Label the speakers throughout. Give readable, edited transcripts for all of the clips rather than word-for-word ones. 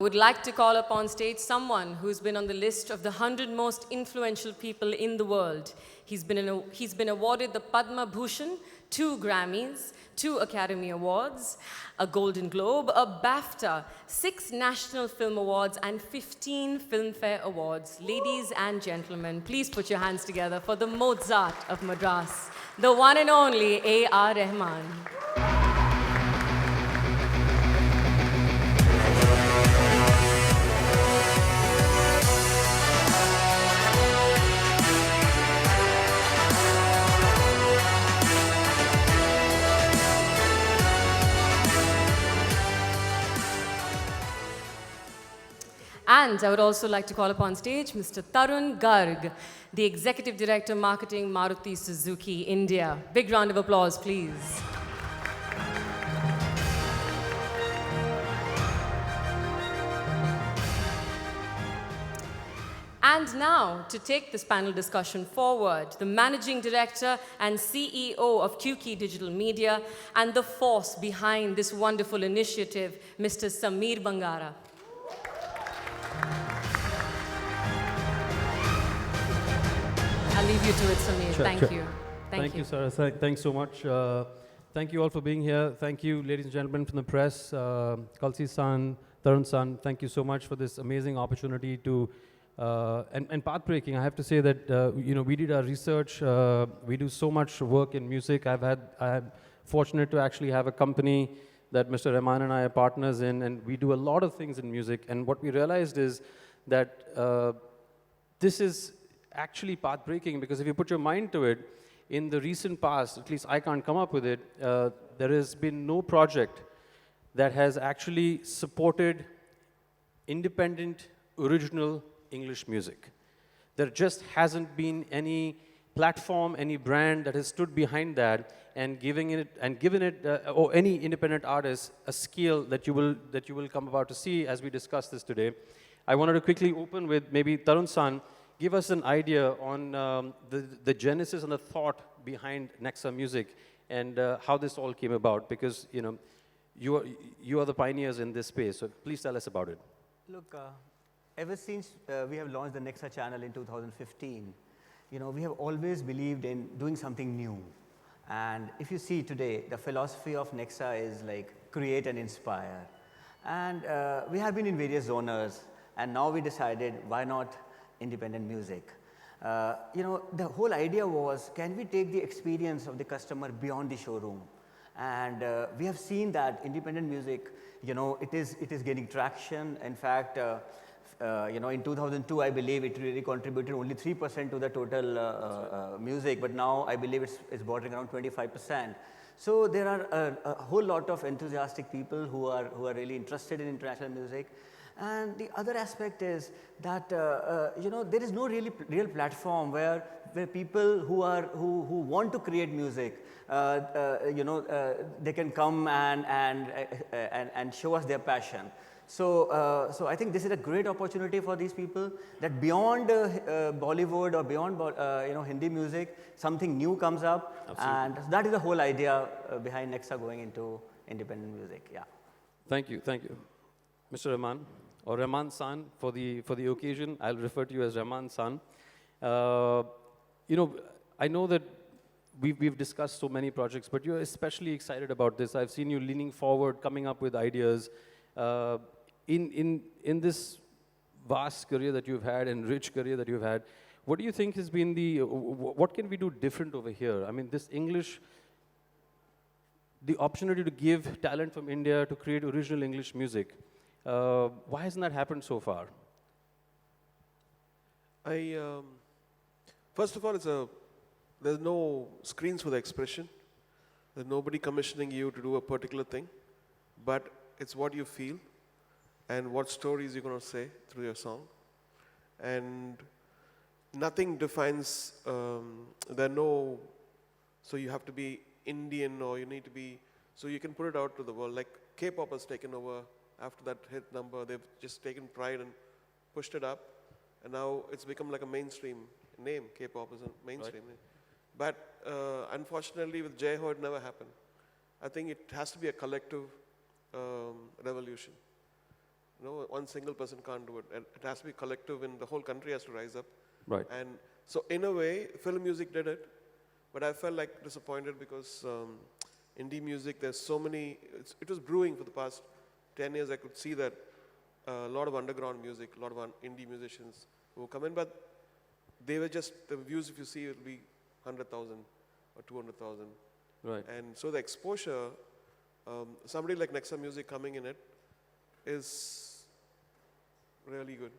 Speaker 1: Would like to call upon stage someone who's been on the list of the 100 most influential people in the world. He's been awarded the Padma Bhushan, 2 Grammys, 2 Academy Awards, a Golden Globe, a BAFTA, 6 National Film Awards, and 15 Filmfare Awards. Ladies and gentlemen, please put your hands together for the Mozart of Madras, the one and only A R Rahman. And I would also like to call upon stage Mr. Tarun Garg, the Executive Director Marketing, Maruti Suzuki, India. Big round of applause, please. And now, to take this panel discussion forward, the Managing Director and CEO of QK Digital Media and the force behind this wonderful initiative, Mr. Sameer Bangara. I'll leave you to it, Sameer.
Speaker 2: Sure,
Speaker 1: Thank
Speaker 2: sure.
Speaker 1: you.
Speaker 2: Thank you, Sarah. Thanks so much. Thank you all for being here. Thank you, ladies and gentlemen from the press, Kalsi-san, Tarun-san. Thank you so much for this amazing opportunity to, and path-breaking. I have to say that, we did our research. We do so much work in music. I'm fortunate to actually have a company that Mr. Rahman and I are partners in, and we do a lot of things in music. And what we realized is that this is actually path-breaking, because if you put your mind to it, in the recent past, at least I can't come up with it, there has been no project that has actually supported independent, original English music. There just hasn't been any platform, any brand that has stood behind that and given it, or any independent artist, a skill that you will come about to see as we discuss this today. I wanted to quickly open with maybe Tarun-san. Give us an idea on the genesis and the thought behind Nexa Music and how this all came about, because you are the pioneers in this space. So please tell us about it.
Speaker 3: Look, ever since we have launched the Nexa channel in 2015, we have always believed in doing something new. And if you see today, the philosophy of Nexa is like create and inspire. And we have been in various genres, and now we decided, why not independent music? The whole idea was, can we take the experience of the customer beyond the showroom? And we have seen that independent music, it is gaining traction. In fact, in 2002, I believe it really contributed only 3% to the total music, but now I believe it's bordering around 25%. So there are a whole lot of enthusiastic people who are really interested in international music. And the other aspect is that there is no real platform where people who want to create music, they can come and show us their passion. So I think this is a great opportunity for these people, that beyond Bollywood or beyond Hindi music, something new comes up. Absolutely. And that is the whole idea behind Nexa going into independent music. Yeah.
Speaker 2: Thank you, Mr. Rahman, or Rahman-san for the occasion. I'll refer to you as Rahman-san. I know that we've discussed so many projects, but you're especially excited about this. I've seen you leaning forward, coming up with ideas. In this vast career that you've had and rich career that you've had, what do you think has been what can we do different over here? I mean, this English, the opportunity to give talent from India to create original English music, why hasn't that happened so far?
Speaker 4: First of all, there's no screens for the expression. There's nobody commissioning you to do a particular thing, but it's what you feel and what stories you're going to say through your song. And nothing defines, so you have to be Indian or you need to be, so you can put it out to the world. Like K-pop has taken over after that hit number. They've just taken pride and pushed it up. And now it's become like a mainstream name. K-pop is a mainstream name. But unfortunately with Jai Ho, it never happened. I think it has to be a collective revolution. one single person can't do it. And it has to be collective, and the whole country has to rise up.
Speaker 2: Right.
Speaker 4: And so in a way, film music did it, but I felt like disappointed because indie music, there's so many, it was brewing for the past 10 years. I could see that a lot of underground music, a lot of indie musicians who come in, but they were just, the views if you see, it will be 100,000 or 200,000.
Speaker 2: Right.
Speaker 4: And so the exposure, somebody like Nexa Music coming in it is really good.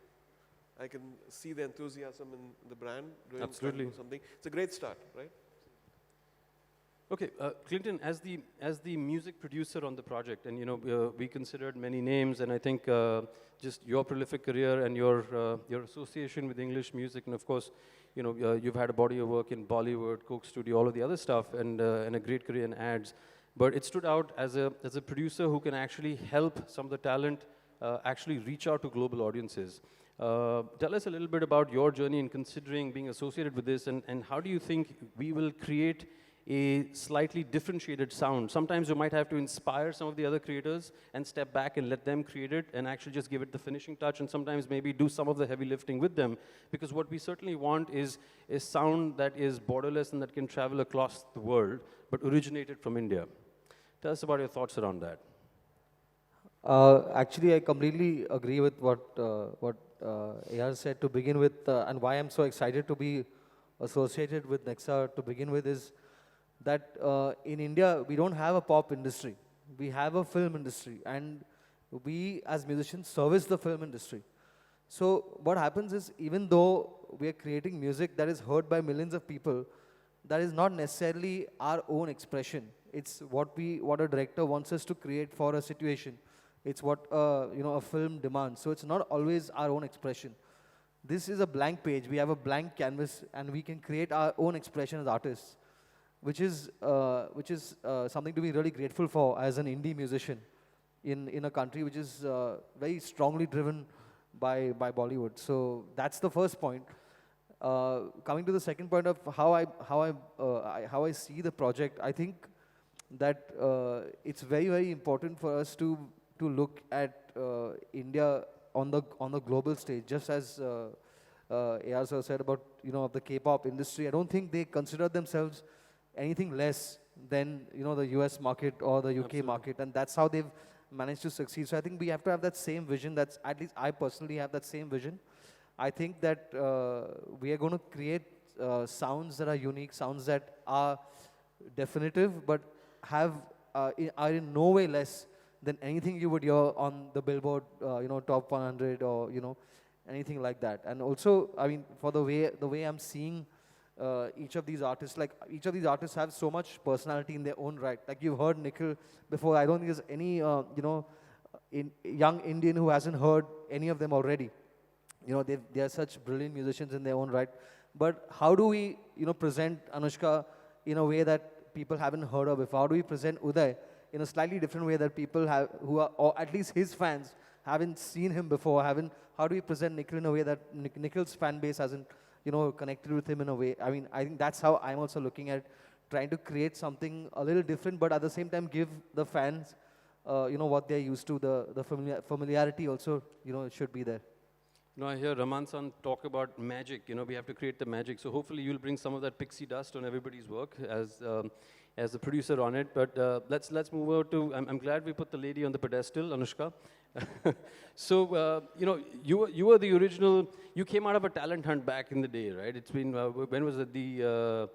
Speaker 4: I can see the enthusiasm in the brand doing
Speaker 2: Absolutely.
Speaker 4: something. It's a great start, right?
Speaker 2: Okay, Clinton, as the music producer on the project, and we considered many names, and I think just your prolific career and your association with English music, and of course, you've had a body of work in Bollywood, Coke Studio, all of the other stuff, and a great career in ads. But it stood out as a producer who can actually help some of the talent actually reach out to global audiences. Tell us a little bit about your journey in considering being associated with this, and how do you think we will create a slightly differentiated sound? Sometimes you might have to inspire some of the other creators and step back and let them create it and actually just give it the finishing touch, and sometimes maybe do some of the heavy lifting with them, because what we certainly want is a sound that is borderless and that can travel across the world, but originated from India. Tell us about your thoughts around that.
Speaker 5: Actually, I completely agree with what AR said to begin with, and why I'm so excited to be associated with Nexa to begin with is that in India, we don't have a pop industry. We have a film industry, and we as musicians service the film industry. So what happens is, even though we are creating music that is heard by millions of people, that is not necessarily our own expression. It's what a director wants us to create for a situation. It's what a film demands. So it's not always our own expression. This is a blank page. We have a blank canvas, and we can create our own expression as artists, which is something to be really grateful for as an indie musician in a country which is very strongly driven by Bollywood. So that's the first point. Coming to the second point of how I see the project, I think that it's very, very important for us to look at India on the global stage, just as AR sir said about the K-pop industry. I don't think they consider themselves anything less than the US market or the UK
Speaker 2: Absolutely.
Speaker 5: market, and that's how they've managed to succeed. So I think we have to have that same vision. That's, at least I personally have that same vision. I think that we are going to create sounds that are unique, sounds that are definitive, but are in no way less than anything you would hear on the Billboard, top 100 or anything like that. And also, I mean, for the way I'm seeing each of these artists, like each of these artists have so much personality in their own right. Like you've heard Nikhil before. I don't think there's any young Indian who hasn't heard any of them already. They are such brilliant musicians in their own right. But how do we present Anushka in a way that people haven't heard of before? How do we present Uday in a slightly different way that people have, who are, or at least his fans, haven't seen him before? How do we present Nikhil in a way that Nikhil's fan base hasn't connected with him in a way? I mean, I think that's how I'm also looking at trying to create something a little different, but at the same time give the fans, what they're used to. The familiarity also, should be there.
Speaker 2: I hear Rahman-san talk about magic. We have to create the magic. So hopefully you'll bring some of that pixie dust on everybody's work as the producer on it. But let's move over to. I'm glad we put the lady on the pedestal, Anushka. So you were the original. You came out of a talent hunt back in the day, right? It's been when was it? The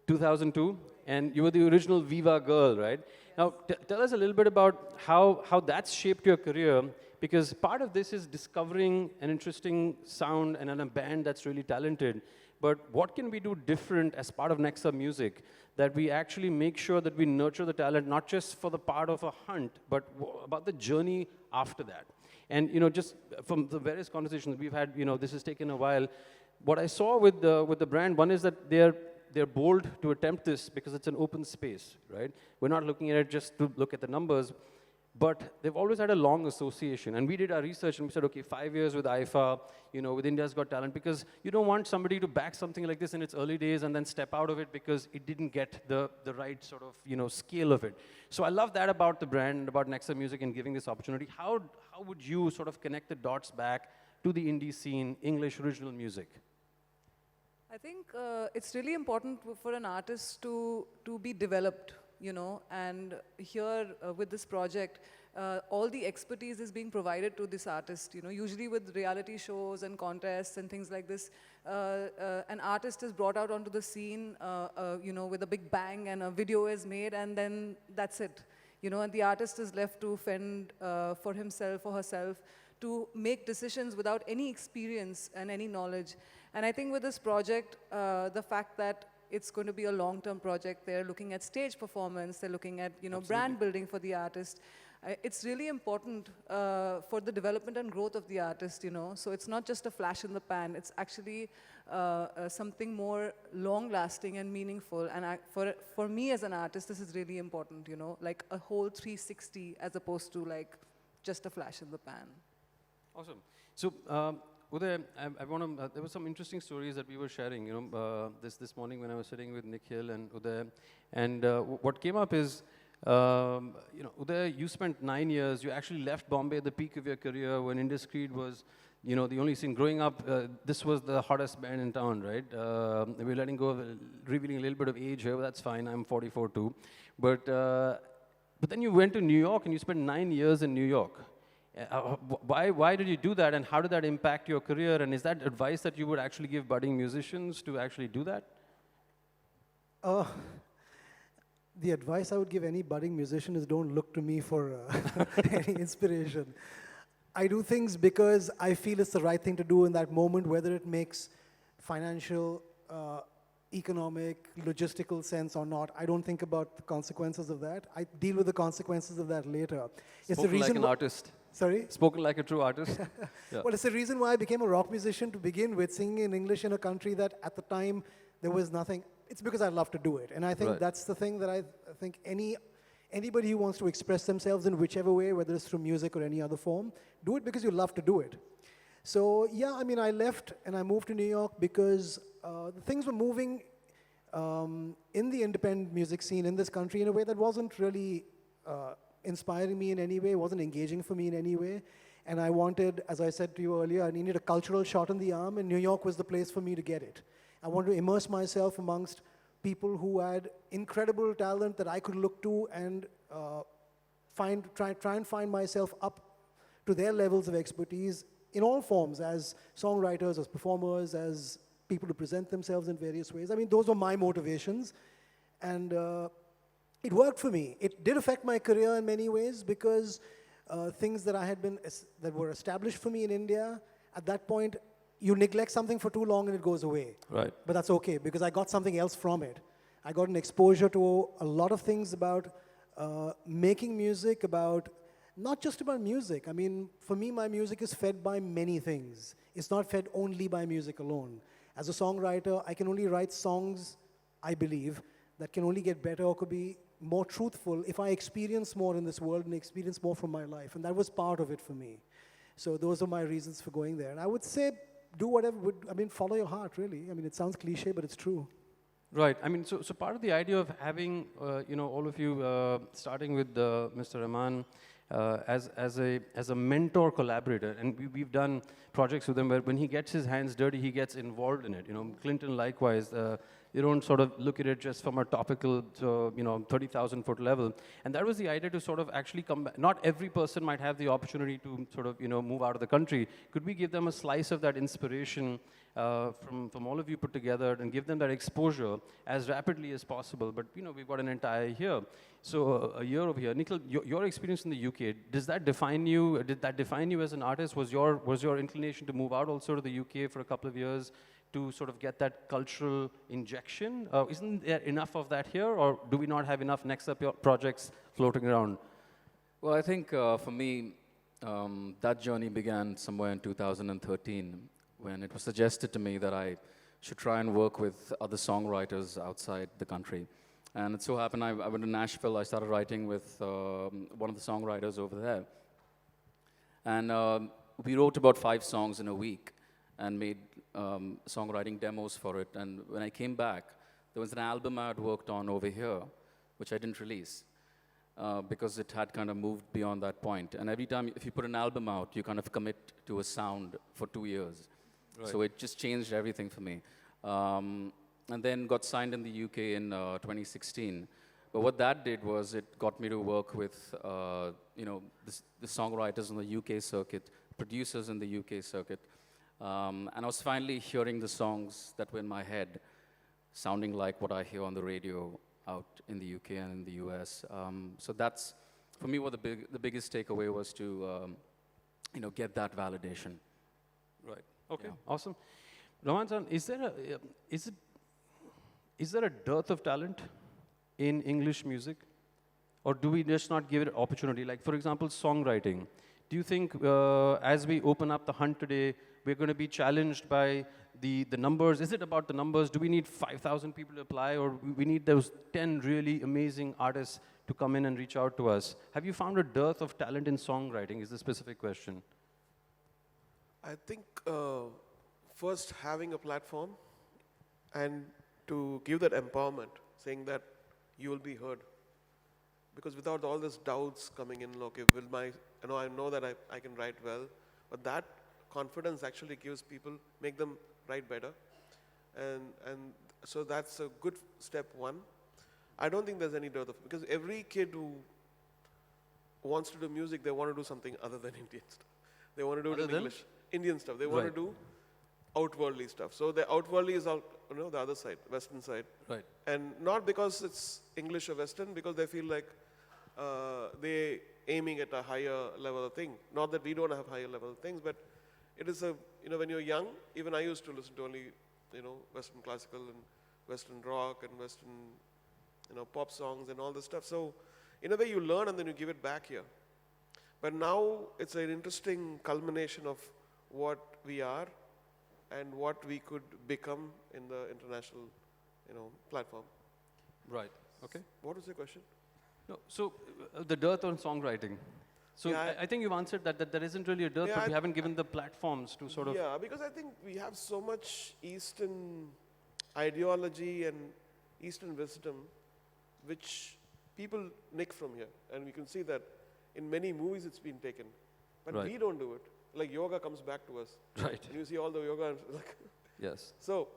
Speaker 2: 2002, and you were the original Viva girl, right? Now tell us a little bit about how that's shaped your career. Because part of this is discovering an interesting sound and a band that's really talented. But what can we do different as part of Nexa Music that we actually make sure that we nurture the talent, not just for the part of a hunt, but about the journey after that? And just from the various conversations we've had, this has taken a while. What I saw with the brand, one is that they're bold to attempt this because it's an open space, right? We're not looking at it just to look at the numbers. but they've always had a long association. And we did our research and we said, okay, 5 years with IFA, with India's Got Talent, because you don't want somebody to back something like this in its early days and then step out of it because it didn't get the right sort of, scale of it. So I love that about the brand and about Nexa Music and giving this opportunity. How would you sort of connect the dots back to the indie scene, English original music?
Speaker 6: I think it's really important for an artist to be developed, and here with this project, all the expertise is being provided to this artist. Usually with reality shows and contests and things like this, an artist is brought out onto the scene, with a big bang, and a video is made, and then that's it. And the artist is left to fend for himself or herself, to make decisions without any experience and any knowledge. And I think with this project, the fact that it's going to be a long-term project, they're looking at stage performance, they're looking at brand building for the artist. It's really important for the development and growth of the artist, So it's not just a flash in the pan, it's actually something more long-lasting and meaningful. And for me as an artist, this is really important, like a whole 360 as opposed to like just a flash in the pan.
Speaker 2: Awesome. So, Uday, I want to, there were some interesting stories that we were sharing, this morning when I was sitting with Nikhil and Uday. And what came up is, Uday, you spent 9 years, you actually left Bombay at the peak of your career when Indiscreet was, the only scene. Growing up, this was the hottest band in town, right? We're letting go of, revealing a little bit of age here, but that's fine, I'm 44 too. But then you went to New York and you spent 9 years in New York. Why did you do that, and how did that impact your career? And is that advice that you would actually give budding musicians to actually do that?
Speaker 7: The advice I would give any budding musician is don't look to me for any inspiration. I do things because I feel it's the right thing to do in that moment, whether it makes financial, economic, logistical sense or not. I don't think about the consequences of that. I deal with the consequences of that later. It's the
Speaker 2: Spoken
Speaker 7: reason
Speaker 2: like an artist.
Speaker 7: Sorry?
Speaker 2: Spoken like a true artist. Yeah.
Speaker 7: Well, it's the reason why I became a rock musician to begin with, singing in English in a country that at the time there was nothing. It's because I love to do it. And I think that's the thing that I think anybody who wants to express themselves in whichever way, whether it's through music or any other form, do it because you love to do it. So yeah, I mean, I left and I moved to New York because things were moving in the independent music scene in this country in a way that wasn't really inspiring me in any way, wasn't engaging for me in any way. And I wanted, as I said to you earlier, I needed a cultural shot in the arm, and New York was the place for me to get it. I wanted to immerse myself amongst people who had incredible talent that I could look to and try and find myself up to their levels of expertise in all forms, as songwriters, as performers, as people to present themselves in various ways. I mean, those were my motivations, and it worked for me. It did affect my career in many ways because things that that were established for me in India, at that point, you neglect something for too long and it goes away.
Speaker 2: Right.
Speaker 7: But that's okay because I got something else from it. I got an exposure to a lot of things about making music, not just about music. I mean, for me, my music is fed by many things. It's not fed only by music alone. As a songwriter, I can only write songs, I believe, that can only get better or could be more truthful if I experience more in this world and experience more from my life. And that was part of it for me. So those are my reasons for going there. And I would say, do whatever, follow your heart, really. I mean, it sounds cliche, but it's true.
Speaker 2: Right. I mean, so part of the idea of having, all of you, starting with Mr. Rahman, as a mentor collaborator, and we've done projects with him where when he gets his hands dirty, he gets involved in it. Clinton likewise. You don't sort of look at it just from a topical, 30,000 foot level. And that was the idea, to sort of actually come back. Not every person might have the opportunity to sort of, move out of the country. Could we give them a slice of that inspiration from all of you put together and give them that exposure as rapidly as possible? But, we've got an entire year. So a year over here. Nikhil, your experience in the UK, does that define you? Did that define you as an artist? Was your inclination to move out also to the UK for a couple of years to sort of get that cultural injection? Isn't there enough of that here, or do we not have enough Nexa projects floating around?
Speaker 8: Well, I think for me, that journey began somewhere in 2013 when it was suggested to me that I should try and work with other songwriters outside the country. And it so happened I went to Nashville. I started writing with one of the songwriters over there. And we wrote about 5 songs in a week and made songwriting demos for it. And when I came back, there was an album I had worked on over here, which I didn't release because it had kind of moved beyond that point. And every time, if you put an album out, you kind of commit to a sound for 2 years. Right. So it just changed everything for me. And then got signed in the UK in 2016. But what that did was it got me to work with the songwriters on the UK circuit, producers in the UK circuit. And I was finally hearing the songs that were in my head, sounding like what I hear on the radio out in the UK and in the US. So that's, for me, what the biggest takeaway was to get that validation.
Speaker 2: Right. Okay. Yeah. Awesome. Rahman-san, is there a dearth of talent in English music? Or do we just not give it opportunity? Like, for example, songwriting. Do you think as we open up the hunt today, we're going to be challenged by the numbers? Is it about the numbers? Do we need 5,000 people to apply? Or we need those 10 really amazing artists to come in and reach out to us? Have you found a dearth of talent in songwriting is the specific question.
Speaker 4: I think first having a platform and to give that empowerment, saying that you will be heard. Because without all these doubts coming in, okay, I know that I can write well, but that confidence actually gives people, make them write better. And so that's a good step one. I don't think there's any dearth of, because every kid who wants to do music, they want to do something other than Indian stuff. They want to do it in English. Indian stuff. They want to do outwardly stuff. So the outwardly is the other side, Western side.
Speaker 2: Right.
Speaker 4: And not because it's English or Western, because they feel like they aiming at a higher level of thing. Not that we don't have higher level of things, but it is when you're young, even I used to listen to only, Western classical and Western rock and Western, pop songs and all this stuff. So in a way you learn and then you give it back here. But now it's an interesting culmination of what we are and what we could become in the international, platform.
Speaker 2: Right. Okay.
Speaker 4: What was your question?
Speaker 2: No, so the dearth on songwriting. So yeah, I think you've answered that there isn't really a dearth, but we haven't given the platforms to sort of...
Speaker 4: Yeah, because I think we have so much Eastern ideology and Eastern wisdom, which people nick from here. And we can see that in many movies it's been taken. But we don't do it. Like yoga comes back to us.
Speaker 2: Right.
Speaker 4: And you see all the yoga. And like
Speaker 2: yes.
Speaker 4: So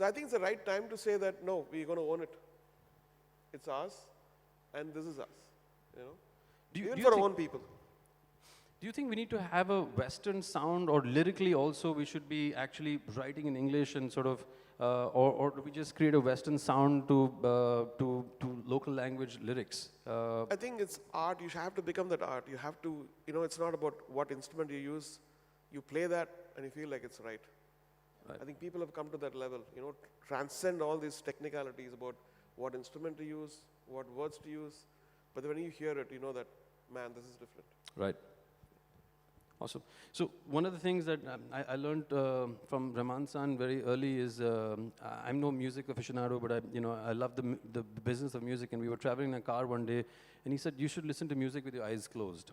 Speaker 4: I think it's the right time to say that, no, we're going to own it. It's ours, and this is us, Even for our own people.
Speaker 2: Do you think we need to have a Western sound, or lyrically also we should be actually writing in English and sort of, or do we just create a Western sound to local language lyrics?
Speaker 4: I think it's art. You have to become that art. You have to, it's not about what instrument you use. You play that and you feel like it's right. I think people have come to that level, transcend all these technicalities about what instrument to use, what words to use. But when you hear it, you know that, man, this is different.
Speaker 2: Right. Awesome. So one of the things that I learned from Rahman-san very early is, I'm no music aficionado, but I love the business of music. And we were traveling in a car one day, and he said, you should listen to music with your eyes closed.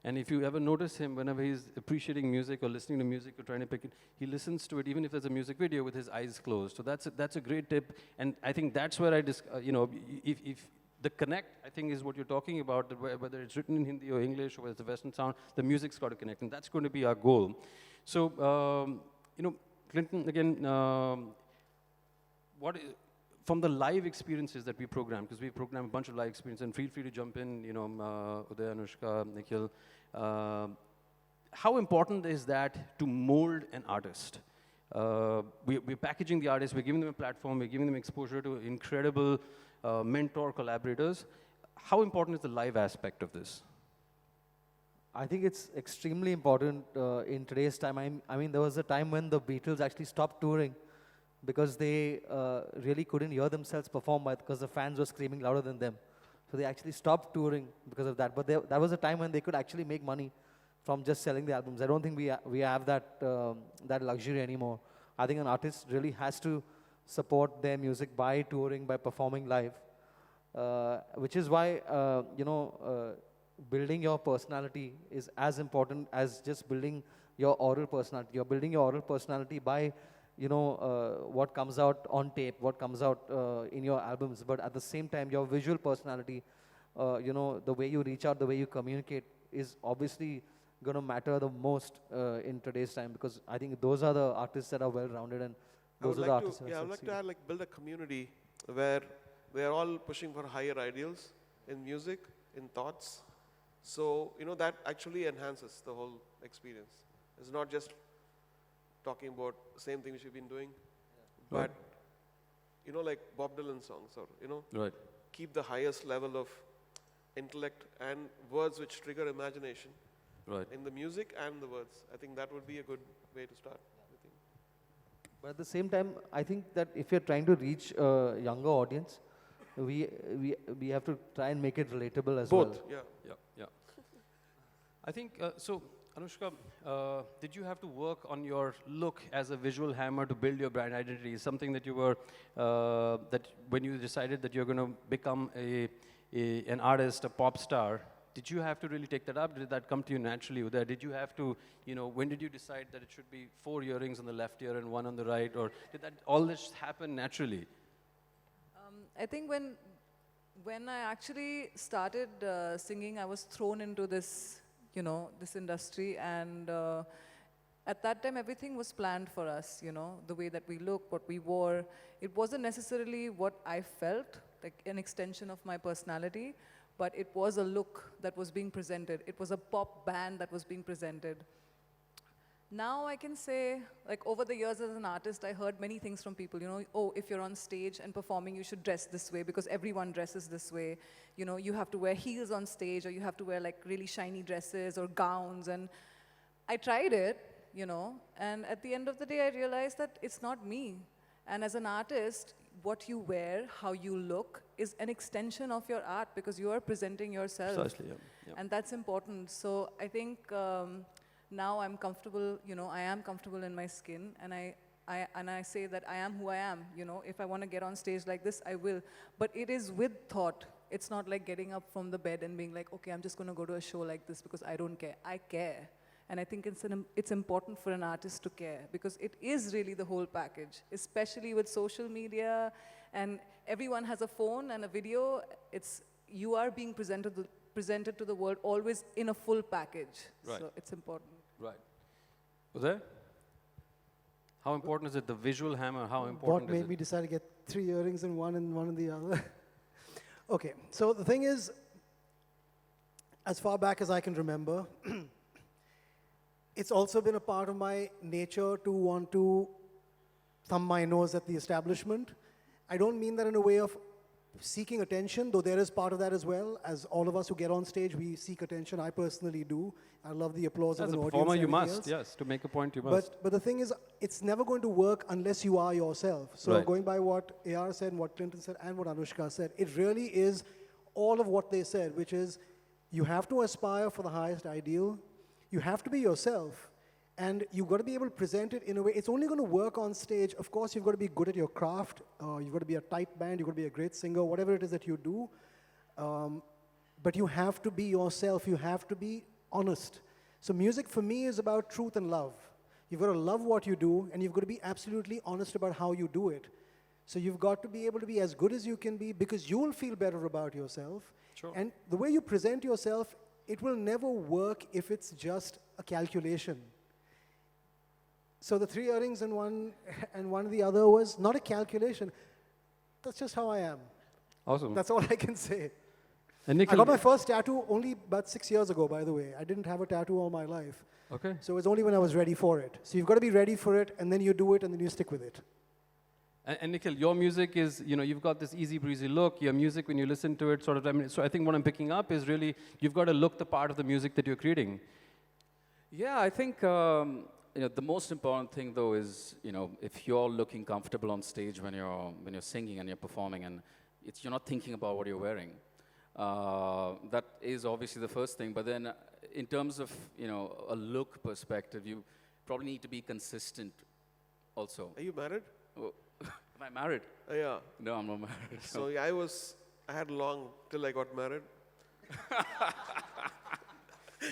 Speaker 2: And if you ever notice him, whenever he's appreciating music or listening to music or trying to pick it, he listens to it, even if there's a music video, with his eyes closed. So that's a great tip. And I think that's where if the connect, I think, is what you're talking about, whether it's written in Hindi or English or whether it's a Western sound, the music's got to connect. And that's going to be our goal. So, Clinton, again, from the live experiences that we program, because we program a bunch of live experiences, and feel free to jump in, Uday, Anushka, Nikhil. How important is that to mold an artist? We're packaging the artist, we're giving them a platform, we're giving them exposure to incredible mentor collaborators. How important is the live aspect of this?
Speaker 5: I think it's extremely important in today's time. I mean, there was a time when the Beatles actually stopped touring because they really couldn't hear themselves perform because the fans were screaming louder than them. So they actually stopped touring because of that. But that was a time when they could actually make money from just selling the albums. I don't think we have that luxury anymore. I think an artist really has to support their music by touring, by performing live. which is why, building your personality is as important as just building your oral personality. You're building your oral personality by, what comes out on tape, what comes out in your albums, but at the same time, your visual personality, the way you reach out, the way you communicate is obviously going to matter the most in today's time, because I think those are the artists that are well-rounded, and those are the artists that
Speaker 4: I
Speaker 5: have
Speaker 4: would like to
Speaker 5: succeeded.
Speaker 4: add, like, build a community where they are all pushing for higher ideals in music, in thoughts. So, that actually enhances the whole experience. It's not just talking about the same thing which you've been doing, but, like Bob Dylan songs, or,
Speaker 8: Right.
Speaker 4: keep the highest level of intellect and words which trigger imagination
Speaker 8: Right.
Speaker 4: in the music and the words. I think that would be a good way to start. I think.
Speaker 5: But at the same time, I think that if you're trying to reach a younger audience, we have to try and make it relatable as well.
Speaker 4: Both, yeah.
Speaker 8: Yeah, yeah. I think, so Anushka, did you have to work on your look as a visual hammer to build your brand identity? Something that you were, that when you decided that you're going to become an artist, a pop star, did you have to really take that up? Did that come to you naturally? Or did you have to, when did you decide that it should be 4 earrings on the left ear and 1 on the right? Or did that all this happen naturally?
Speaker 6: I think when I actually started singing, I was thrown into this, this industry, and at that time everything was planned for us, the way that we look, what we wore. It wasn't necessarily what I felt, like an extension of my personality, but it was a look that was being presented. It was a pop band that was being presented. Now I can say, like, over the years as an artist, I heard many things from people, oh, if you're on stage and performing, you should dress this way because everyone dresses this way. You have to wear heels on stage, or you have to wear like really shiny dresses or gowns. And I tried it, and at the end of the day, I realized that it's not me. And as an artist, what you wear, how you look, is an extension of your art, because you are presenting yourself.
Speaker 8: Precisely, yeah. Yeah.
Speaker 6: And that's important. So I think now I'm comfortable, I am comfortable in my skin, and I say that I am who I am. If I want to get on stage like this, I will. But it is with thought. It's not like getting up from the bed and being like, okay, I'm just going to go to a show like this because I don't care. I care. And I think it's important for an artist to care, because it is really the whole package, especially with social media, and everyone has a phone and a video. You are being presented to the world always in a full package.
Speaker 8: Right.
Speaker 6: So it's important.
Speaker 8: Right. Was there? How important is it, the visual hammer? How
Speaker 7: What
Speaker 8: important is
Speaker 7: made
Speaker 8: it?
Speaker 7: me decide to get 3 earrings in one and one in the other? Okay, so the thing is, as far back as I can remember, it's also been a part of my nature to want to thumb my nose at the establishment. I don't mean that in a way of seeking attention, though there is part of that as well. As all of us who get on stage, we seek attention. I personally do. I love the applause
Speaker 8: As
Speaker 7: of
Speaker 8: a
Speaker 7: an audience.
Speaker 8: performer,
Speaker 7: and
Speaker 8: you
Speaker 7: everything
Speaker 8: must,
Speaker 7: else.
Speaker 8: yes. To make a point, you must.
Speaker 7: But the thing is, it's never going to work unless you are yourself. So
Speaker 8: Right.
Speaker 7: going by what AR said, and what Clinton said, and what Anushka said, it really is all of what they said, which is you have to aspire for the highest ideal. You have to be yourself. And you've got to be able to present it in a way. It's only going to work on stage. Of course, you've got to be good at your craft. You've got to be a tight band. You've got to be a great singer, whatever it is that you do. But you have to be yourself. You have to be honest. So music for me is about truth and love. You've got to love what you do, and you've got to be absolutely honest about how you do it. So you've got to be able to be as good as you can be, because you will feel better about yourself.
Speaker 8: Sure.
Speaker 7: And the way you present yourself, it will never work if it's just a calculation. So the 3 earrings and one and the other was not a calculation. That's just how I am.
Speaker 8: Awesome.
Speaker 7: That's all I can say.
Speaker 8: And
Speaker 7: I
Speaker 8: Nikhil,
Speaker 7: got my first tattoo only about 6 years ago, by the way. I didn't have a tattoo all my life.
Speaker 8: okay.
Speaker 7: So it was only when I was ready for it. So you've got to be ready for it, and then you do it, and then you stick with it.
Speaker 8: And Nikhil, your music is, you've got this easy breezy look. Your music, when you listen to it, so I think what I'm picking up is really, you've got to look the part of the music that you're creating.
Speaker 9: Yeah, I think the most important thing though is if you're looking comfortable on stage when you're singing and you're performing, and you're not thinking about what you're wearing. That is obviously the first thing. But then, in terms of a look perspective, you probably need to be consistent. Also,
Speaker 4: Are you married?
Speaker 9: oh, am I married?
Speaker 4: Yeah.
Speaker 9: No, I'm not married.
Speaker 4: So yeah, I had long till I got married.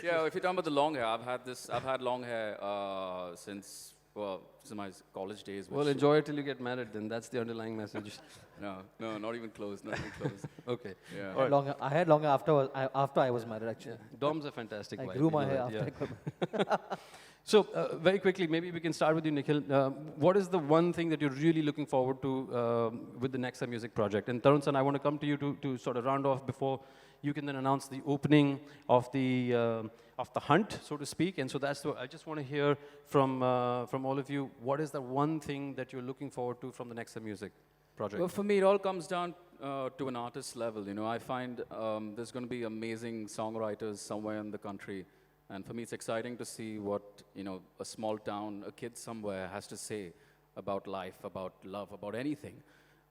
Speaker 8: Yeah, if you're talking about the long hair, I've had long hair since my college days.
Speaker 2: Well,
Speaker 8: which-
Speaker 2: enjoy it till you get married, then. That's the underlying message.
Speaker 8: No, not even close, not even close.
Speaker 2: Okay.
Speaker 8: Yeah.
Speaker 2: All right.
Speaker 5: Longer, I had longer after I was married, actually.
Speaker 2: Dom's a fantastic
Speaker 5: I
Speaker 2: wife.
Speaker 5: grew
Speaker 2: you
Speaker 5: my
Speaker 2: know
Speaker 5: hair
Speaker 2: that,
Speaker 5: after
Speaker 2: yeah.
Speaker 5: I got married.
Speaker 2: So, very quickly, maybe we can start with you, Nikhil. What is the one thing that you're really looking forward to with the Nexa music project? And Tarun-san, I want to come to you to sort of round off before you can then announce the opening of the hunt, so to speak. And so that's what I just want to hear from all of you. What is the one thing that you're looking forward to from the Nexa music project?
Speaker 8: Well, for me, it all comes down to an artist level. You know, I find there's going to be amazing songwriters somewhere in the country. And for me, it's exciting to see what, you know, a small town, a kid somewhere has to say about life, about love, about anything.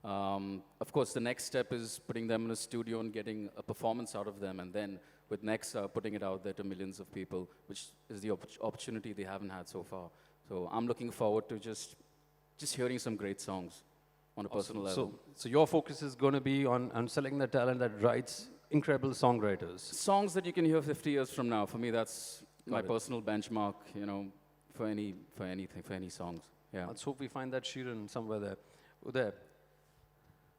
Speaker 8: Of course, the next step is putting them in a studio and getting a performance out of them, and then with Nexa, putting it out there to millions of people, which is the opportunity they haven't had so far. So I'm looking forward to just hearing some great songs on a personal level.
Speaker 2: So your focus is going to be on selecting the talent that writes incredible songwriters.
Speaker 8: Songs that you can hear 50 years from now. For me, that's my
Speaker 2: it.
Speaker 8: personal benchmark, you know, for any songs. Yeah.
Speaker 2: Let's hope we find that Sheeran somewhere there. There.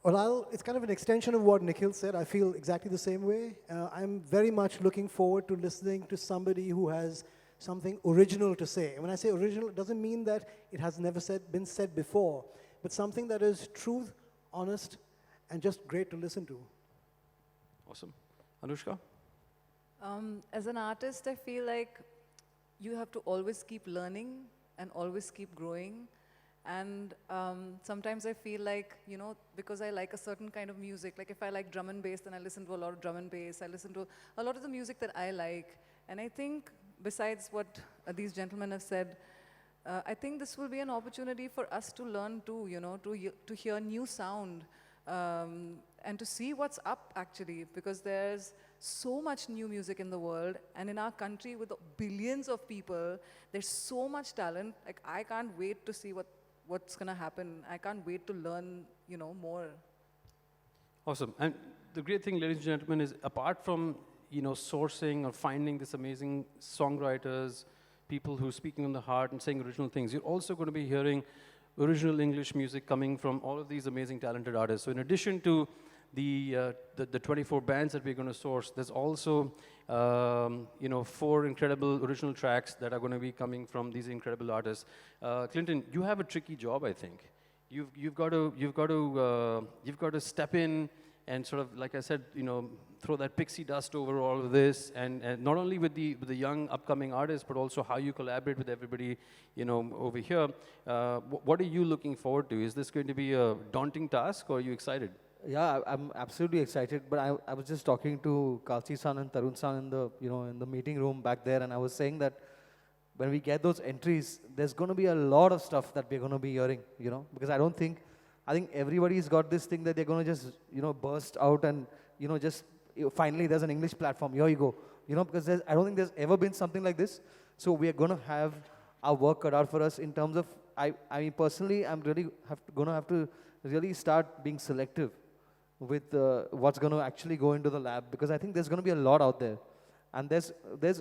Speaker 7: Well, it's kind of an extension of what Nikhil said. I feel exactly the same way. I'm very much looking forward to listening to somebody who has something original to say. And when I say original, it doesn't mean that it has never been said before, but something that is truth, honest, and just great to listen to.
Speaker 2: Awesome. Anushka?
Speaker 6: As an artist, I feel like you have to always keep learning and always keep growing. And sometimes I feel like, you know, because I like a certain kind of music, like if I like drum and bass, then I listen to a lot of drum and bass. I listen to a lot of the music that I like. And I think, besides what these gentlemen have said, I think this will be an opportunity for us to learn too, you know, to hear new sound. And to see what's up, actually, because there's so much new music in the world, and in our country with billions of people, there's so much talent. Like, I can't wait to see what's going to happen. I can't wait to learn, you know, more.
Speaker 2: Awesome. And the great thing, ladies and gentlemen, is apart from, you know, sourcing or finding this amazing songwriters, people who are speaking on the heart and saying original things, you're also going to be hearing original English music coming from all of these amazing talented artists. So in addition to the 24 bands that we're going to source, there's also you know, 4 incredible original tracks that are going to be coming from these incredible artists. Clinton, you have a tricky job, I think. You've got to step in and sort of, like I said, you know, throw that pixie dust over all of this, and not only with the young upcoming artists, but also how you collaborate with everybody, you know, over here. What are you looking forward to? Is this going to be a daunting task, or are you excited?
Speaker 5: Yeah, I'm absolutely excited. But I was just talking to Kalsi-san and Tarun-san in the meeting room back there, and I was saying that when we get those entries, there's going to be a lot of stuff that we're going to be hearing, you know, because I think everybody's got this thing that they're going to just, you know, burst out and, you know, just finally there's an English platform. Here you go, you know, because I don't think there's ever been something like this. So we are going to have our work cut out for us in terms of, I mean, personally, I'm really going to have to really start being selective with what's going to actually go into the lab, because I think there's going to be a lot out there, and there's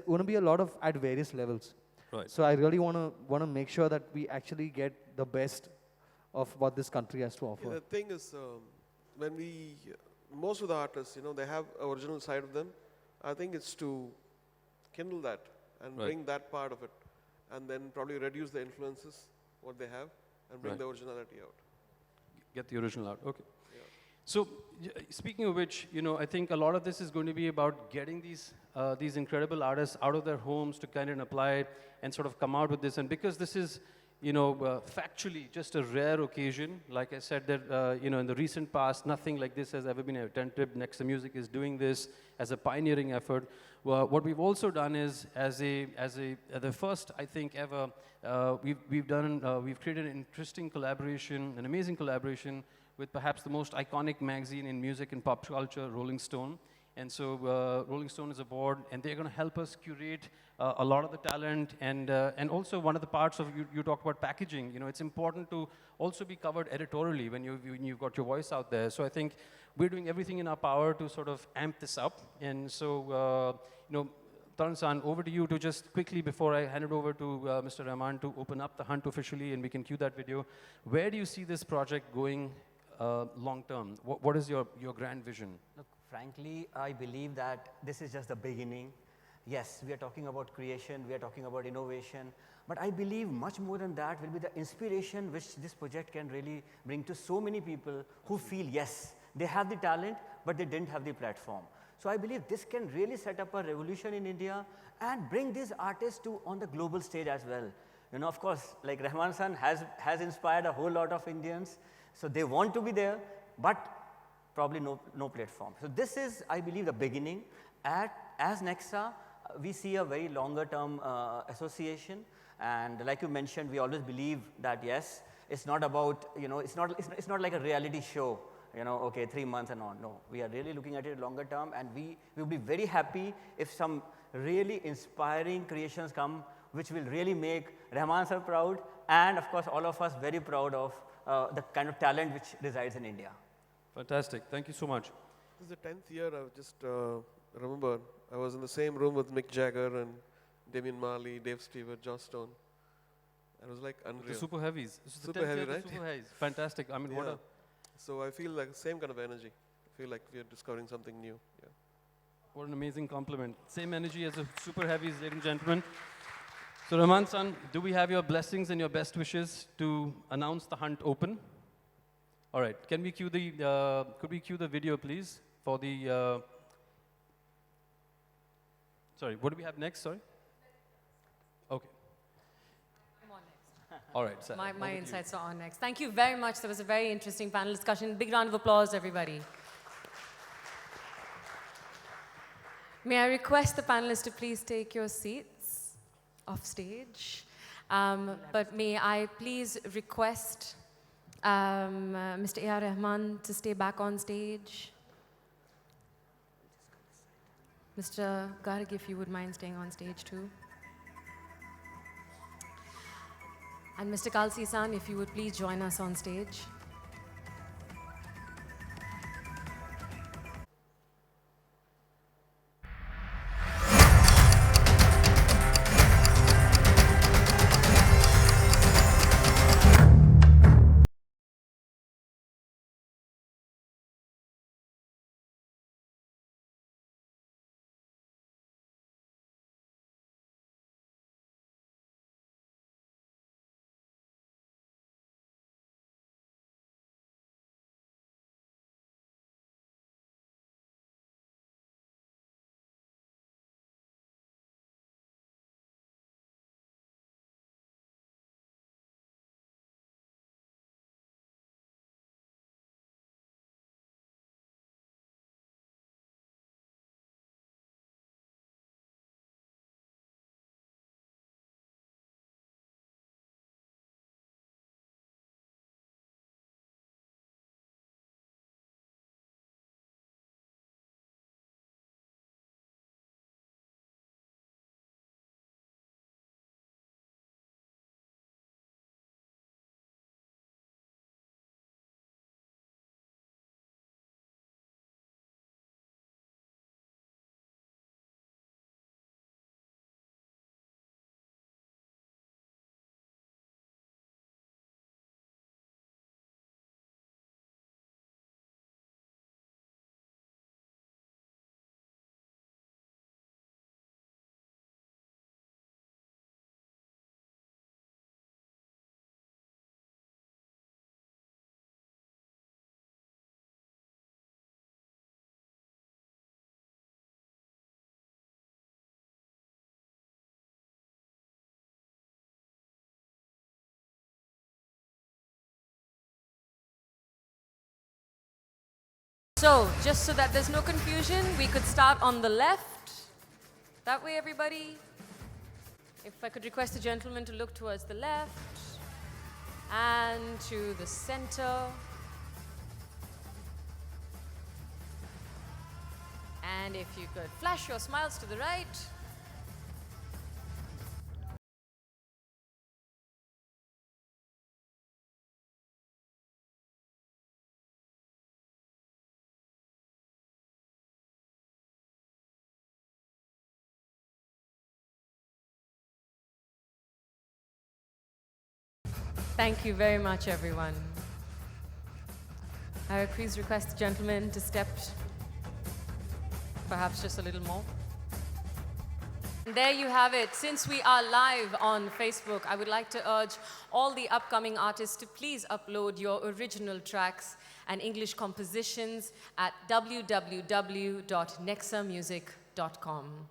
Speaker 5: going to be a lot of at various levels.
Speaker 2: Right.
Speaker 5: So I really want to make sure that we actually get the best of what this country has to offer.
Speaker 4: Yeah, the thing is, when most of the artists, you know, they have an original side of them. I think it's to kindle that and bring that part of it, and then probably reduce the influences, what they have, and bring the originality out.
Speaker 2: Get the original out. Okay. So, speaking of which, you know, I think a lot of this is going to be about getting these incredible artists out of their homes to kind of apply and sort of come out with this. And because this is, you know, factually just a rare occasion, like I said, that you know, in the recent past, nothing like this has ever been attempted. Nexa Music is doing this as a pioneering effort. Well, what we've also done is, the first, I think, ever, we've created an interesting collaboration, an amazing collaboration with perhaps the most iconic magazine in music and pop culture, Rolling Stone. And so Rolling Stone is aboard, and they're going to help us curate a lot of the talent. And also one of the parts of, you talk about packaging, you know, it's important to also be covered editorially when you've got your voice out there. So I think we're doing everything in our power to sort of amp this up. And so, Tarun-san, over to you to just quickly, before I hand it over to Mr. Rahman to open up the hunt officially and we can cue that video, where do you see this project going long term? What is your grand vision?
Speaker 3: Look, frankly, I believe that this is just the beginning. Yes, we are talking about creation, we are talking about innovation, but I believe much more than that will be the inspiration which this project can really bring to so many people who feel, yes, they have the talent, but they didn't have the platform. So I believe this can really set up a revolution in India and bring these artists to on the global stage as well. Of course, like Rahman San has inspired a whole lot of Indians, so they want to be there, but probably no platform. So this is, I believe, the beginning. As Nexa, we see a very longer term association, and like you mentioned, we always believe that yes, it's not about, it's not like a reality show. Okay, 3 months and on. No, we are really looking at it longer term, and we will be very happy if some really inspiring creations come, which will really make Rahman sir proud, and of course all of us very proud of the kind of talent which resides in India.
Speaker 2: Fantastic. Thank you so much.
Speaker 4: This is the 10th year. I just remember I was in the same room with Mick Jagger and Damian Marley, Dave Stewart, Joss Stone. It was like unreal.
Speaker 2: The super heavies. This is the
Speaker 4: Super
Speaker 2: 10th
Speaker 4: heavy,
Speaker 2: year of
Speaker 4: right?
Speaker 2: the super heavies. Fantastic. I mean, what a...
Speaker 4: So I feel like the same kind of energy. I feel like we are discovering something new. Yeah.
Speaker 2: What an amazing compliment. Same energy as the super heavies, ladies and gentlemen. So Rahman San, do we have your blessings and your best wishes to announce the hunt open? All right. Can we cue the, could we cue the video, please, for the, sorry, what do we have next, sorry? Okay.
Speaker 1: I'm on next.
Speaker 2: All right. Sir,
Speaker 1: My insights are on next. Thank you very much. There was a very interesting panel discussion. Big round of applause, everybody. May I request the panelists to please take your seats off stage. But may I please request Mr. A R Rahman to stay back on stage. Mr. Garg, if you would mind staying on stage too. And Mr. Kalsi-san, if you would please join us on stage. So, just so that there's no confusion, we could start on the left. That way, everybody. If I could request the gentleman to look towards the left and to the center. And if you could flash your smiles to the right. Thank you very much, everyone. I would please request the gentleman to step perhaps just a little more. There you have it. Since we are live on Facebook, I would like to urge all the upcoming artists to please upload your original tracks and English compositions at www.nexamusic.com.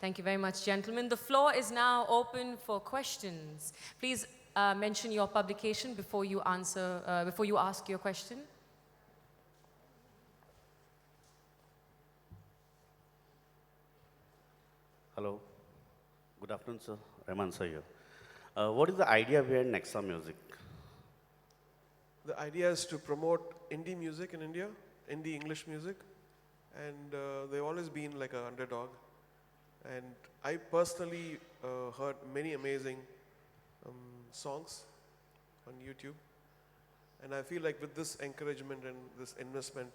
Speaker 1: Thank you very much, gentlemen. The floor is now open for questions. Please mention your publication before you ask your question.
Speaker 10: Hello. Good afternoon, sir. Rahman sir here. What is the idea behind Nexa Music?
Speaker 4: The idea is to promote indie music in India, indie English music, and they've always been like an underdog. And I personally heard many amazing songs on YouTube, and I feel like with this encouragement and this investment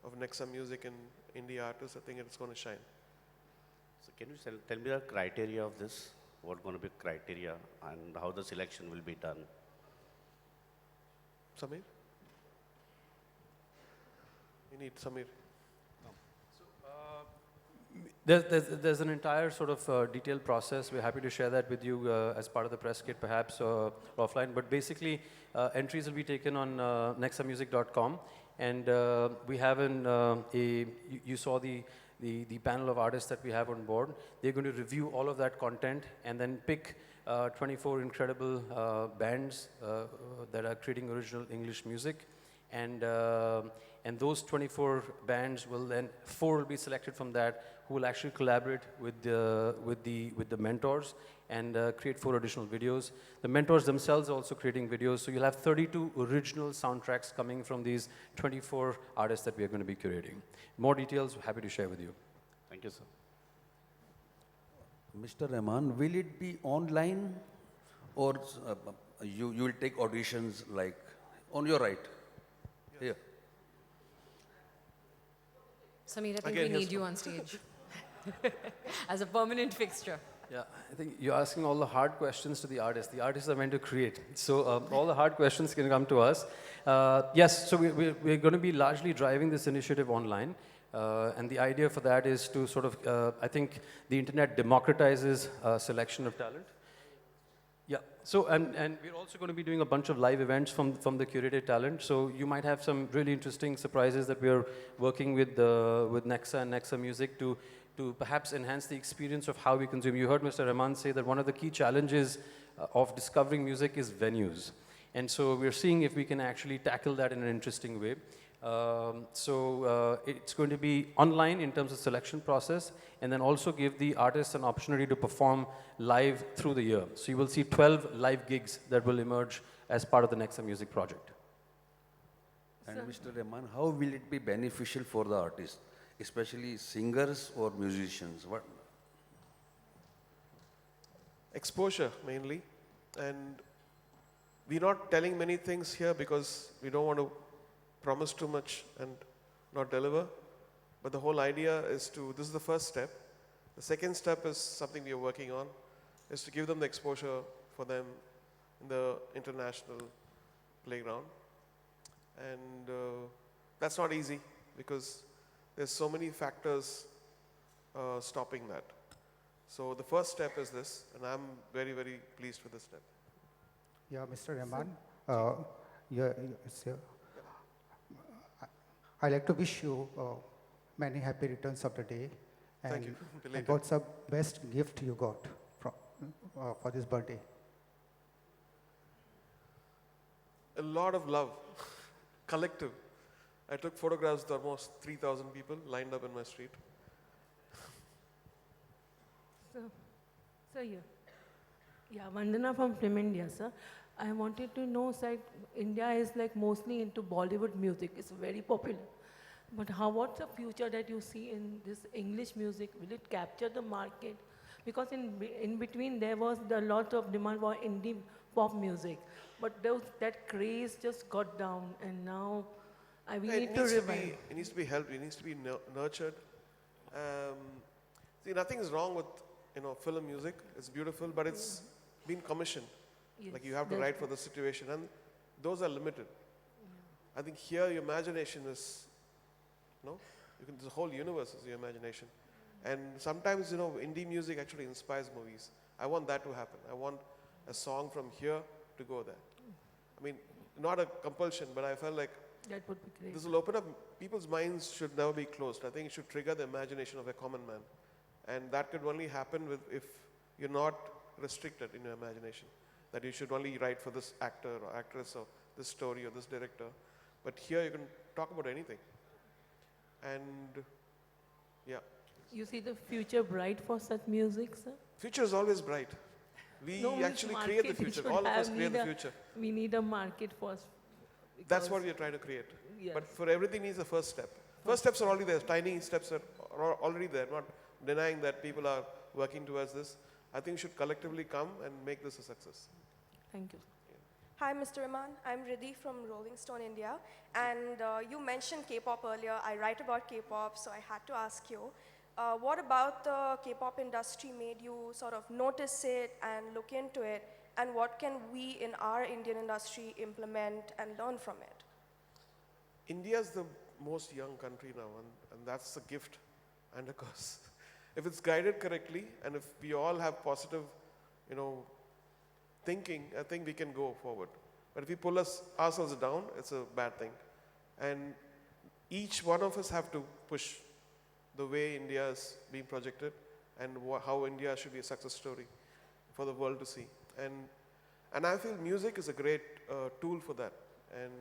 Speaker 4: of Nexa Music and indie artists, I think it's going to shine.
Speaker 10: So can you tell me the criteria of this? What going to be criteria and how the selection will be done?
Speaker 4: Samir? You need Samir.
Speaker 2: There's an entire sort of detailed process. We're happy to share that with you as part of the press kit, perhaps offline. But basically, entries will be taken on nexamusic.com, and we have you saw the panel of artists that we have on board. They're going to review all of that content and then pick 24 incredible bands that are creating original English music, and those 24 bands will then 4 will be selected from that, who will actually collaborate with the mentors and create 4 additional videos. The mentors themselves are also creating videos, so you'll have 32 original soundtracks coming from these 24 artists that we are going to be curating. More details, happy to share with you.
Speaker 10: Thank you, sir.
Speaker 11: Mr. Rahman, will it be online or you will take auditions like on your right? Yes. Here.
Speaker 1: Samir, I think we need you on stage as a permanent fixture.
Speaker 2: Yeah, I think you're asking all the hard questions to the artists. The artists are meant to create. So all the hard questions can come to us. Yes, so we're going to be largely driving this initiative online. And the idea for that is to sort of, I think the internet democratizes selection of talent. Yeah, so and we're also going to be doing a bunch of live events from the curated talent. So you might have some really interesting surprises that we're working with Nexa and Nexa Music to perhaps enhance the experience of how we consume. You heard Mr. Rahman say that one of the key challenges of discovering music is venues. And so we're seeing if we can actually tackle that in an interesting way. It's going to be online in terms of selection process, and then also give the artists an opportunity to perform live through the year. So you will see 12 live gigs that will emerge as part of the Nexa Music project.
Speaker 11: And Mr. Rahman, how will it be beneficial for the artists, especially singers or musicians? What?
Speaker 4: Exposure mainly, and we're not telling many things here because we don't want to promise too much and not deliver. But the whole idea is this is the first step. The second step is something we are working on, is to give them the exposure for them in the international playground. And that's not easy because there's so many factors stopping that. So the first step is this, and I'm very, very pleased with this step.
Speaker 12: Yeah, Mr. Rahman, I'd like to wish you many happy returns of the day. And
Speaker 4: thank you.
Speaker 12: And what's the best gift you got for this birthday?
Speaker 4: A lot of love, collective. I took photographs with almost 3,000 people lined up in my street.
Speaker 13: Sir, yeah, Vandana from Film India, sir. I wanted to know, sir, India is like mostly into Bollywood music. It's very popular. But what's the future that you see in this English music? Will it capture the market? Because in between there was a lot of demand for indie pop music. But that craze just got down, and now we need to revive.
Speaker 4: It needs to be helped. It needs to be nurtured. See, nothing is wrong with film music. It's beautiful, but it's been commissioned.
Speaker 13: Yes,
Speaker 4: Like you have to
Speaker 13: that's
Speaker 4: write for the situation, and those are limited. I think here your imagination is, no, the whole universe is your imagination. And sometimes, indie music actually inspires movies. I want that to happen. I want a song from here to go there. I mean, not a compulsion, but I felt like
Speaker 13: That would be great.
Speaker 4: this will open up, people's minds should never be closed. I think it should trigger the imagination of a common man. And that could only happen if you're not restricted in your imagination. That you should only write for this actor or actress or this story or this director. But here you can talk about anything. And yeah.
Speaker 13: You see the future bright for such music, sir?
Speaker 4: Future is always bright. We
Speaker 13: No, means
Speaker 4: actually create the
Speaker 13: market, we
Speaker 4: future.
Speaker 13: should
Speaker 4: All of us
Speaker 13: have
Speaker 4: create the
Speaker 13: need a-
Speaker 4: future.
Speaker 13: We need a market first.
Speaker 4: That's what we are trying to create.
Speaker 13: Yes.
Speaker 4: But for everything needs a first step. First steps are already there. Tiny steps are already there. Not denying that people are working towards this. I think we should collectively come and make this a success.
Speaker 13: Thank you.
Speaker 14: Hi, Mr. Rahman. I'm Riddhi from Rolling Stone India. And you mentioned K-pop earlier. I write about K-pop, so I had to ask you, what about the K-pop industry made you sort of notice it and look into it? And what can we in our Indian industry implement and learn from it?
Speaker 4: India is the most young country now, and that's a gift and a curse. If it's guided correctly, and if we all have positive, thinking, I think we can go forward. But if we pull ourselves down, it's a bad thing. And each one of us have to push the way India is being projected and how India should be a success story for the world to see. And I feel music is a great tool for that. And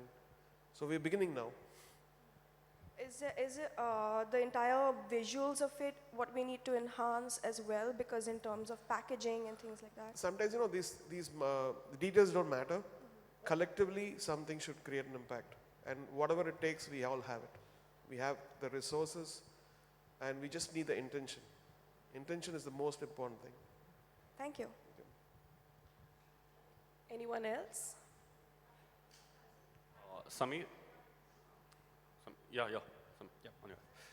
Speaker 4: so we're beginning now.
Speaker 14: Is it the entire visuals of it what we need to enhance as well? Because in terms of packaging and things like that.
Speaker 4: Sometimes, these details don't matter. Collectively, something should create an impact. And whatever it takes, we all have it. We have the resources, and we just need the intention. Intention is the most important thing.
Speaker 14: Thank you. Anyone else?
Speaker 15: Samir? Yeah, on your.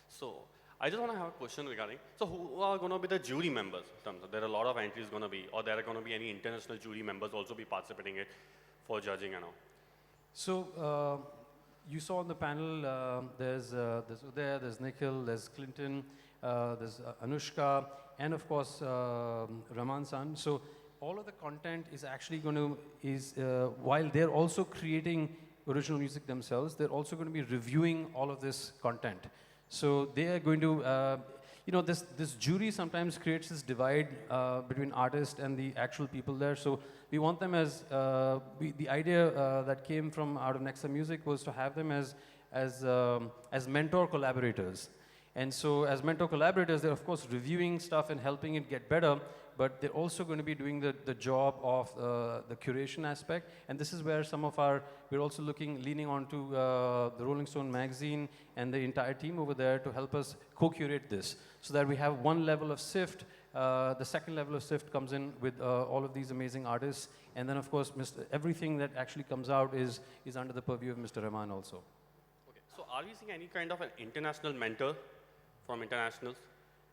Speaker 15: So, I just want to have a question regarding, so who are going to be the jury members? There are a lot of entries going to be, or there are going to be any international jury members also be participating it for judging and all?
Speaker 2: So, you saw on the panel, there's Uday, there's Nikhil, there's Clinton, there's Anushka, and of course, Rahman san. So, all of the content is actually going to, while they're also creating original music themselves, they're also going to be reviewing all of this content. So they are going to, this jury sometimes creates this divide between artists and the actual people there. So we want them as, the idea that came from out of Nexa Music was to have them as mentor collaborators. And so as mentor collaborators, they're of course reviewing stuff and helping it get better, but they're also going to be doing the job of the curation aspect. And this is where we're also leaning onto the Rolling Stone magazine and the entire team over there to help us co-curate this, so that we have one level of sift. The second level of sift comes in with all of these amazing artists. And then of course, everything that actually comes out is under the purview of Mr. Rahman also.
Speaker 15: Okay, so are we seeing any kind of an international mentor from internationals,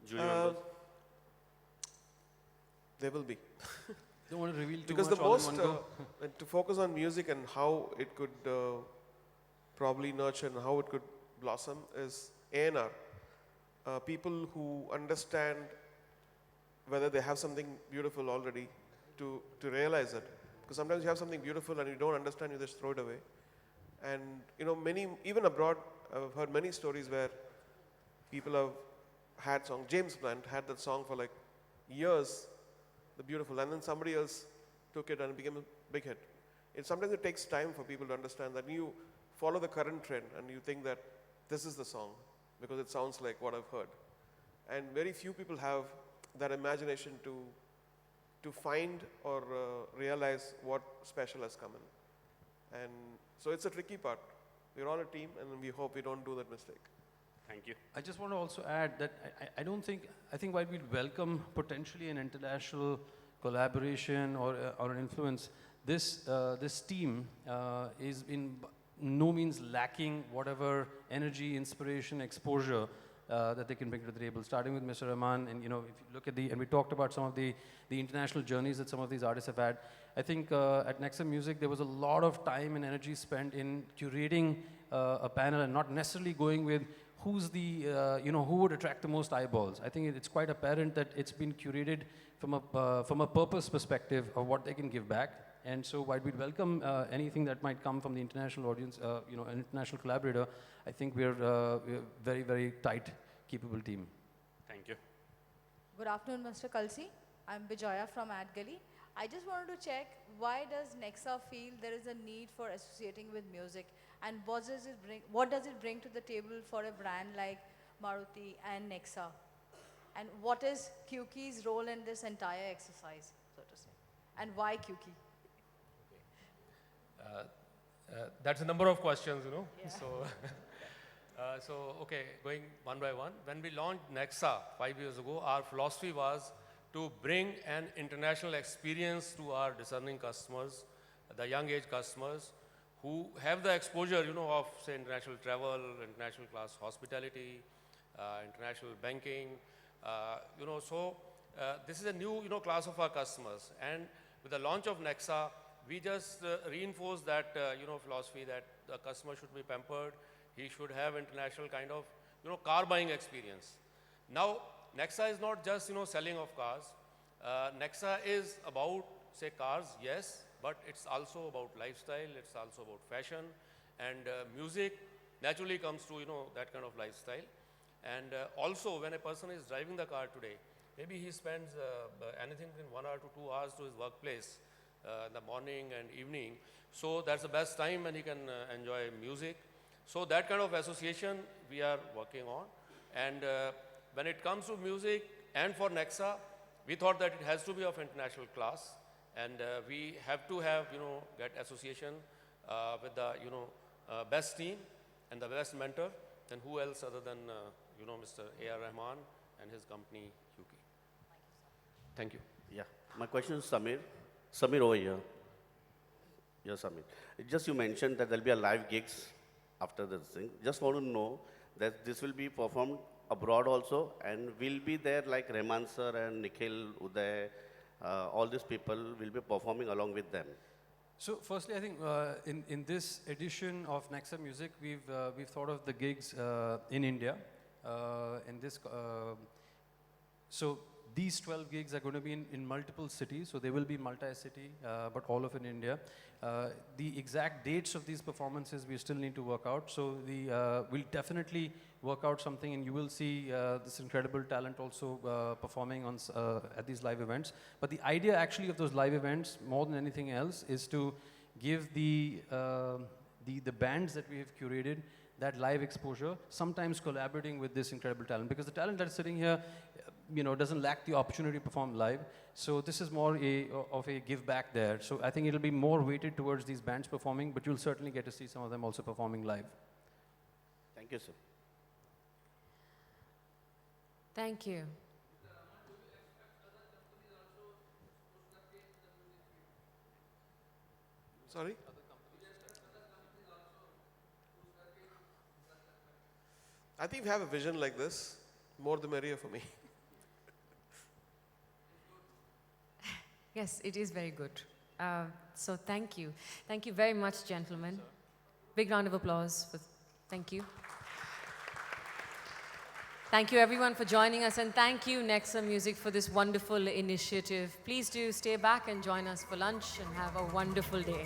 Speaker 15: jury members?
Speaker 4: There will be.
Speaker 2: Don't want to reveal too
Speaker 4: because
Speaker 2: much
Speaker 4: the
Speaker 2: all in
Speaker 4: most,
Speaker 2: one go.
Speaker 4: to focus on music and how it could probably nurture and how it could blossom is A&R. People who understand whether they have something beautiful already to realize it. Because sometimes you have something beautiful and you don't understand, you just throw it away. And even abroad, I've heard many stories where people have had songs. James Blunt had that song for like years, the beautiful, and then somebody else took it and it became a big hit. Sometimes it takes time for people to understand that you follow the current trend and you think that this is the song because it sounds like what I've heard. And very few people have that imagination to find or realize what special has come in. And so it's a tricky part. We're all a team and we hope we don't do that mistake.
Speaker 15: Thank you.
Speaker 2: I just want to also add that I think while we'd welcome potentially an international collaboration or an influence, this team is in no means lacking whatever energy, inspiration, exposure that they can bring to the table, starting with Mr. Rahman. And, you know, if you look at and we talked about some of the international journeys that some of these artists have had. I think at Nexa Music, there was a lot of time and energy spent in curating a panel and not necessarily going with who's the, you know, who would attract the most eyeballs. I think it's quite apparent that it's been curated from a purpose perspective of what they can give back. And so while we'd welcome anything that might come from the international audience, you know, an international collaborator, I think we're a very, very tight, capable team.
Speaker 15: Thank you.
Speaker 16: Good afternoon, Mr. Kalsi. I'm Bijoya from Ad Gali. I just wanted to check, why does Nexa feel there is a need for associating with music? And what does it bring to the table for a brand like Maruti and Nexa? And what is QK's role in this entire exercise, so to say? And why QK?
Speaker 17: That's a number of questions, you know.
Speaker 16: Yeah.
Speaker 17: So, okay, going one by one. When we launched Nexa 5 years ago, our philosophy was to bring an international experience to our discerning customers, the young age customers, who have the exposure, you know, of, say, international travel, international class hospitality, international banking, you know. So, this is a new, you know, class of our customers. And with the launch of Nexa, we just reinforce that, you know, philosophy that the customer should be pampered. He should have international kind of, you know, car buying experience. Now, Nexa is not just, you know, selling of cars. Nexa is about, say, cars, yes, but it's also about lifestyle. It's also about fashion, and music naturally comes to, you know, that kind of lifestyle. And also, when a person is driving the car today, maybe he spends anything between 1 hour to 2 hours to his workplace in the morning and evening. So that's the best time when he can enjoy music. So that kind of association we are working on. And when it comes to music and for Nexa, we thought that it has to be of international class. And we have to have, you know, get association with the, you know, best team and the best mentor. And who else other than, you know, Mr. A R Rahman and his company, UK. Thank you.
Speaker 10: Yeah. My question is Samir. Samir over here. Yes, Samir. Just you mentioned that there will be a live gigs after this thing. Just want to know that this will be performed abroad also, and will be there like Rahman sir and Nikhil, Uday, all these people will be performing along with them.
Speaker 2: So firstly, I think in this edition of Nexa Music, we've thought of the gigs in India. So these 12 gigs are going to be in multiple cities, so they will be multi-city, but all of in India. The exact dates of these performances we still need to work out. So we'll definitely work out something, and you will see this incredible talent also performing on at these live events. But the idea actually of those live events, more than anything else, is to give the bands that we have curated that live exposure, sometimes collaborating with this incredible talent, because the talent that's sitting here, you know, doesn't lack the opportunity to perform live. So this is more of a give back there. So I think it'll be more weighted towards these bands performing, but you'll certainly get to see some of them also performing live.
Speaker 10: Thank you, sir.
Speaker 1: Thank you.
Speaker 4: Sorry? I think we have a vision like this. More the merrier for me.
Speaker 1: Yes, it is very good. So thank you. Thank you very much, gentlemen. Big round of applause. Thank you. Thank you, everyone, for joining us. And thank you, Nexa Music, for this wonderful initiative. Please do stay back and join us for lunch and have a wonderful day.